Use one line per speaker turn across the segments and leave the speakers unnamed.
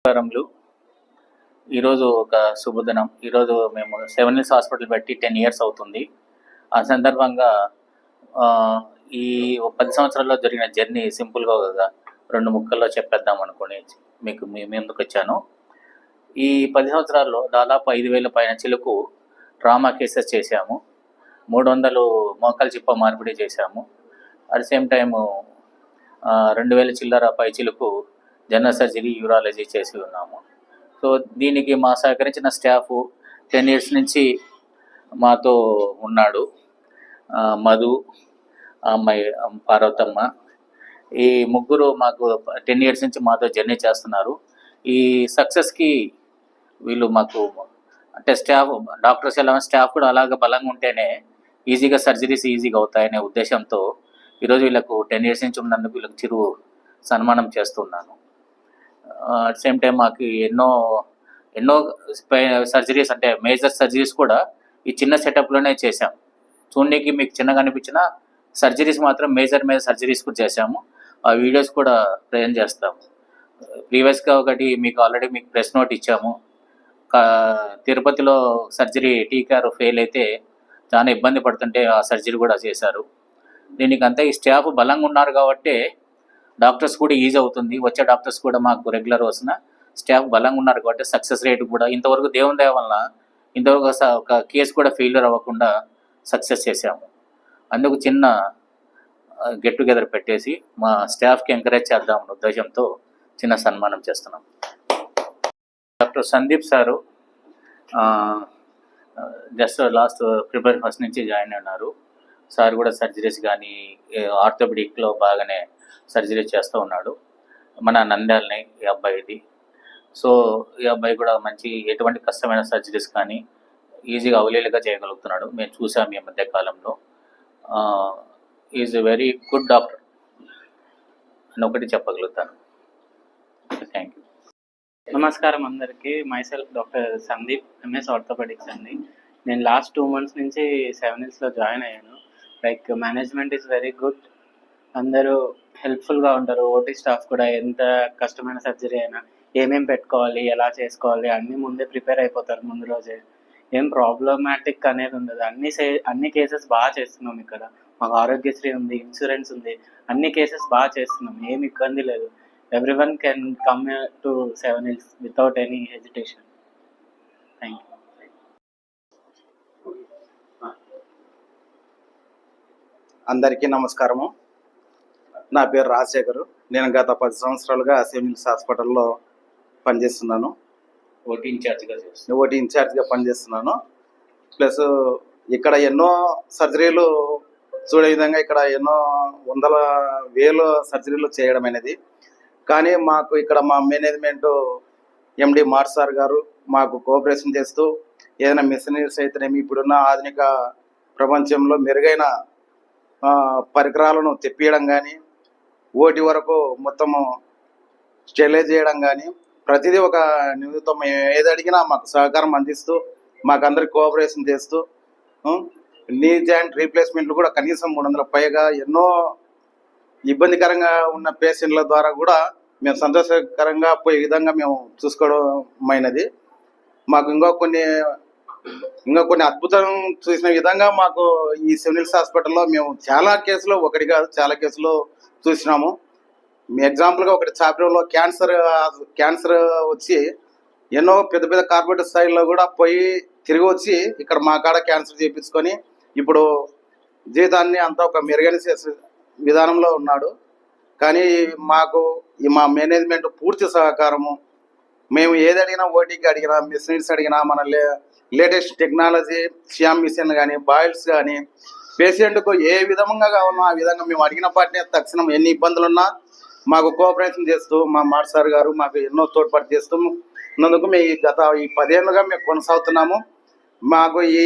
నమస్కారములు. ఈరోజు ఒక శుభదినం. ఈరోజు మేము సెవెన్ హిల్స్ హాస్పిటల్ పెట్టి 10 ఇయర్స్ అవుతుంది. ఆ సందర్భంగా ఈ 10 సంవత్సరాల్లో జరిగిన జర్నీ సింపుల్గా ఒక 2 ముక్కల్లో చెప్పేద్దాం అనుకుని మీకు మీ ముందుకు వచ్చాను. ఈ 10 సంవత్సరాల్లో దాదాపు 5,000 పైన చిలుకు ట్రామా కేసెస్ చేశాము. 300 మోకాలు చిప్ప మార్పిడి చేశాము. అట్ ద సేమ్ టైము 2,000 చిల్లర పై చిలుకు జనరల్ సర్జరీ, యూరాలజీ చేసి ఉన్నాము. సో దీనికి మా సహకరించిన స్టాఫ్ 10 ఇయర్స్ నుంచి మాతో ఉన్నాడు. మధు, అమ్మాయి పార్వతమ్మ, ఈ ముగ్గురు మాకు 10 ఇయర్స్ నుంచి మాతో జర్నీ చేస్తున్నారు. ఈ సక్సెస్కి వీళ్ళు మాకు అంటే స్టాఫ్, డాక్టర్స్ ఎలా స్టాఫ్ కూడా అలాగ బలంగా ఉంటేనే ఈజీగా సర్జరీస్ ఈజీగా అవుతాయనే ఉద్దేశంతో ఈరోజు వీళ్ళకు 10 ఇయర్స్ నుంచి ఉన్నందుకు వీళ్ళకి చిరు సన్మానం చేస్తున్నాను. అట్ సేమ్ టైం మాకు ఎన్నో సర్జరీస్ అంటే మేజర్ సర్జరీస్ కూడా ఈ చిన్న సెటప్లోనే చేశాం. చూడడానికి మీకు చిన్నగా అనిపించిన సర్జరీస్ మాత్రం మేజర్ సర్జరీస్ కూడా చేశాము. ఆ వీడియోస్ కూడా ప్రజెంట్ చేస్తాము. ప్రీవియస్గా ఒకటి మీకు ఆల్రెడీ మీకు ప్రెస్ నోట్ ఇచ్చాము. తిరుపతిలో సర్జరీ టీకార్ ఫెయిల్ అయితే చాలా ఇబ్బంది పడుతుంటే ఆ సర్జరీ కూడా చేశారు. దీనికంతా ఈ స్టాఫ్ బలంగా ఉన్నారు కాబట్టి డాక్టర్స్ కూడా ఈజీ అవుతుంది. వచ్చే డాక్టర్స్ కూడా మాకు రెగ్యులర్ వస్తున్న స్టాఫ్ బలంగా ఉన్నారు కాబట్టి సక్సెస్ రేట్ కూడా ఇంతవరకు దేవుని దయ వలన ఇంతవరకు ఒక కేసు కూడా ఫెయిల్యూర్ అవ్వకుండా సక్సెస్ చేశాము. అందుకు చిన్న గెట్ టుగెదర్ పెట్టేసి మా స్టాఫ్కి ఎంకరేజ్ చేద్దామన్న ఉద్దేశంతో చిన్న సన్మానం చేస్తున్నాం. Doctor Sandeep sir just last February 1 నుంచి జాయిన్ అయినారు. సార్ కూడా సర్జరీస్ కానీ ఆర్థోపెడిక్లో బాగానే సర్జరీ చేస్తూ ఉన్నాడు. మన నంద్యాలని ఈ అబ్బాయిది. సో ఈ అబ్బాయి కూడా మంచి ఎటువంటి కష్టమైన సర్జరీస్ కానీ ఈజీగా అవలీలుగా చేయగలుగుతున్నాడు. మేము చూసాము ఈ మధ్య కాలంలో. Is a very good doctor అని ఒకటి చెప్పగలుగుతాను. Thank you.
నమస్కారం అందరికీ. Myself doctor Sandeep, MS orthopaedics అండి. నేను లాస్ట్ 2 months నుంచి 7 Hillsలో జాయిన్ అయ్యాను. Like management is very good. అందరూ హెల్ప్ఫుల్గా ఉంటారు. ఓటీ స్టాఫ్ కూడా ఎంత కష్టమైన సర్జరీ అయినా ఏమేమి పెట్టుకోవాలి, ఎలా చేసుకోవాలి అన్నీ ముందే ప్రిపేర్ అయిపోతారు ముందు రోజే. ఏం ప్రాబ్లమాటిక్ అనేది ఉండదు. అన్ని కేసెస్ బాగా చేస్తున్నాం ఇక్కడ. మాకు ఆరోగ్యశ్రీ ఉంది, ఇన్సూరెన్స్ ఉంది, అన్ని కేసెస్ బాగా చేస్తున్నాం. ఏమి ఇబ్బంది లేదు. Everyone can come to 7 Hills without any hesitation. Thank you.
అందరికీ నమస్కారము. నా పేరు రాజశేఖరు. నేను గత 10 సంవత్సరాలుగా 7 Hills హాస్పిటల్లో పనిచేస్తున్నాను.
ఓటీ
ఇన్ఛార్జ్గా పనిచేస్తున్నాను. ప్లస్ ఇక్కడ ఎన్నో సర్జరీలు చూడే విధంగా ఇక్కడ ఎన్నో వందల వేలు సర్జరీలు చేయడం అనేది. కానీ మాకు ఇక్కడ మా మేనేజ్మెంటు ఎండి మార్ సార్ గారు మాకు కోఆపరేషన్ చేస్తూ ఏదైనా మిషనరీస్ అయితేనేమి ఇప్పుడున్న ఆధునిక ప్రపంచంలో మెరుగైన పరికరాలను తెప్పియడం కానీ, ఓటి వరకు మొత్తము స్టెరిలైజ్ చేయడం కానీ ప్రతిదీ ఒక నిమిత్తం మేము ఏది అడిగినా మాకు సహకారం అందిస్తూ మాకందరికి కోఆపరేషన్ చేస్తూ నీ జాయింట్ రీప్లేస్మెంట్లు కూడా కనీసం 300 పైగా ఎన్నో ఇబ్బందికరంగా ఉన్న పేషెంట్ల ద్వారా కూడా మేము సంతోషకరంగా పోయే విధంగా మేము చూసుకోవడమైనది. మాకు ఇంకా కొన్ని అద్భుతం చూసిన విధంగా మాకు ఈ 7 Hills హాస్పిటల్లో మేము చాలా కేసులు, ఒకటి కాదు చాలా కేసులు చూసినాము. ఎగ్జాంపుల్గా ఒకటి చాపిరోలో క్యాన్సర్ వచ్చి ఎన్నో పెద్ద కార్పొరేట్ స్థాయిలో కూడా పోయి తిరిగి వచ్చి ఇక్కడ మా కాడ క్యాన్సర్ చేయించుకొని ఇప్పుడు జీవితాన్ని అంతా ఒక మెరుగైన విధానంలో ఉన్నాడు. కానీ మాకు మా మేనేజ్మెంట్ పూర్తి సహకారము. మేము ఏది అడిగినా, ఓటీకి అడిగినా, మిషనరీస్ అడిగినా, మన లేటెస్ట్ టెక్నాలజీ సియామ్ మిషన్ కానీ, బాయిల్స్ కానీ పేషెంట్కు ఏ విధంగా కావాలో ఆ విధంగా మేము అడిగిన పాటినే తక్షణం ఎన్ని ఇబ్బందులు ఉన్నా మాకు కోఆపరేషన్ చేస్తూ మా మార్ సార్ గారు మాకు ఎన్నో తోడ్పాటు చేస్తూ ఉన్నందుకు మేము గత 10 ఏళ్ళుగా మేము కొనసాగుతున్నాము. మాకు ఈ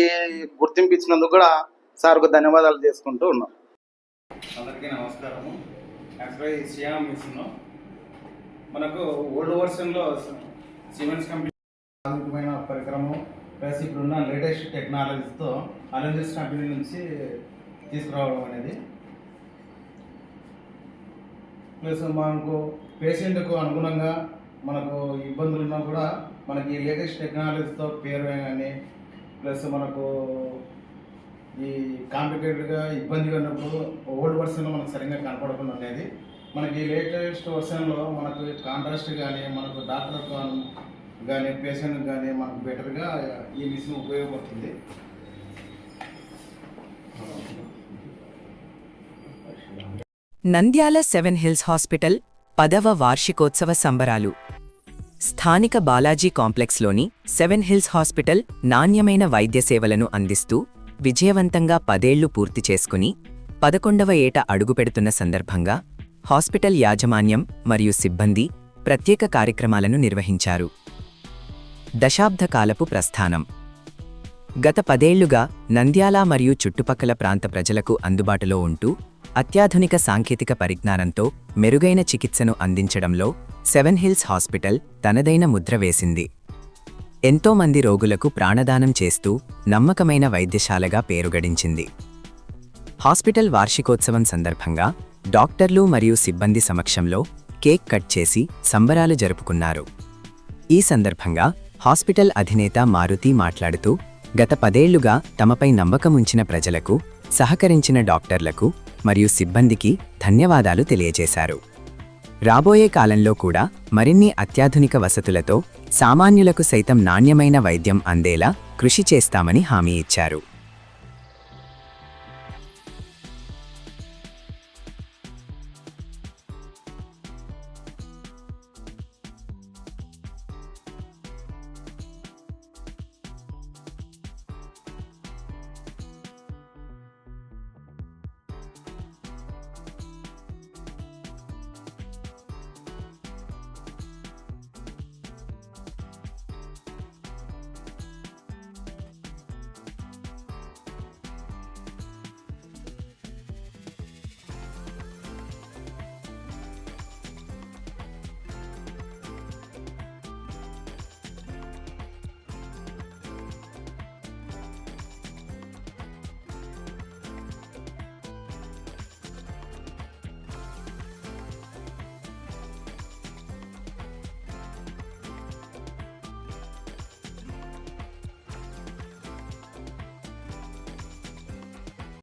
గుర్తింపు ఇచ్చినందుకు కూడా సార్కు ధన్యవాదాలు చేసుకుంటూ ఉన్నాం.
అందరికీ నమస్కారము. యాక్చువల్గా ఈ సియామ్ మిషన్ మనకు ఓల్డ్ వర్షన్లో సిమెంట్స్ కంపెనీ ఆధునికమైన పరికరము ప్లస్ ఇప్పుడున్న లేటెస్ట్ టెక్నాలజీతో అలెంజెస్ కంపెనీ నుంచి తీసుకురావడం అనేది. ప్లస్ మనకు పేషెంట్కు అనుగుణంగా మనకు ఇబ్బందులు ఉన్నా కూడా మనకి లేటెస్ట్ టెక్నాలజీతో పేరు కానీ ప్లస్ మనకు ఈ కాంప్లికేటెడ్గా ఇబ్బందిగా ఉన్నప్పుడు ఓల్డ్ వర్షన్లో మనకు సరిగ్గా కనపడకుండా ఉండేది. మనకి లేటెస్ట్ వర్షన్లో మనకు కాంట్రాస్ట్ కానీ మనకు డాక్టర్ కానీ పేషెంట్ కానీ మనకు బెటర్గా ఈ మిషన్ ఉపయోగపడుతుంది.
నంద్యాల 7 హిల్స్ హాస్పిటల్ 10వ వార్షికోత్సవ సంబరాలు. స్థానిక బాలాజీ కాంప్లెక్స్లోని 7 హిల్స్ హాస్పిటల్ నాణ్యమైన వైద్య సేవలను అందిస్తూ విజయవంతంగా 10 ఏళ్లు పూర్తి చేసుకుని 11వ ఏట అడుగుపెడుతున్న సందర్భంగా హాస్పిటల్ యాజమాన్యం మరియు సిబ్బంది ప్రత్యేక కార్యక్రమాలను నిర్వహించారు. దశాబ్ద కాలపు ప్రస్థానం. గత 10 ఏళ్లుగా నంద్యాల మరియు చుట్టుపక్కల ప్రాంత ప్రజలకు అందుబాటులో ఉంటూ అత్యాధునిక సాంకేతిక పరిజ్ఞానంతో మెరుగైన చికిత్సను అందించడంలో 7 హిల్స్ హాస్పిటల్ తనదైన ముద్ర వేసింది. ఎంతో మంది రోగులకు ప్రాణదానం చేస్తూ నమ్మకమైన వైద్యశాలగా పేరుగడించింది. హాస్పిటల్ వార్షికోత్సవం సందర్భంగా డాక్టర్లు మరియు సిబ్బంది సమక్షంలో కేక్ కట్ చేసి సంబరాలు జరుపుకున్నారు. ఈ సందర్భంగా హాస్పిటల్ అధినేత మారుతి మాట్లాడుతూ గత 10 ఏళ్లుగా తమపై నమ్మకముంచిన ప్రజలకు, సహకరించిన డాక్టర్లకు మరియు సిబ్బందికి ధన్యవాదాలు తెలియజేశారు. రాబోయే కాలంలో కూడా మరిన్ని అత్యాధునిక వసతులతో సామాన్యులకు సైతం నాణ్యమైన వైద్యం అందేలా కృషి చేస్తామని హామీ ఇచ్చారు.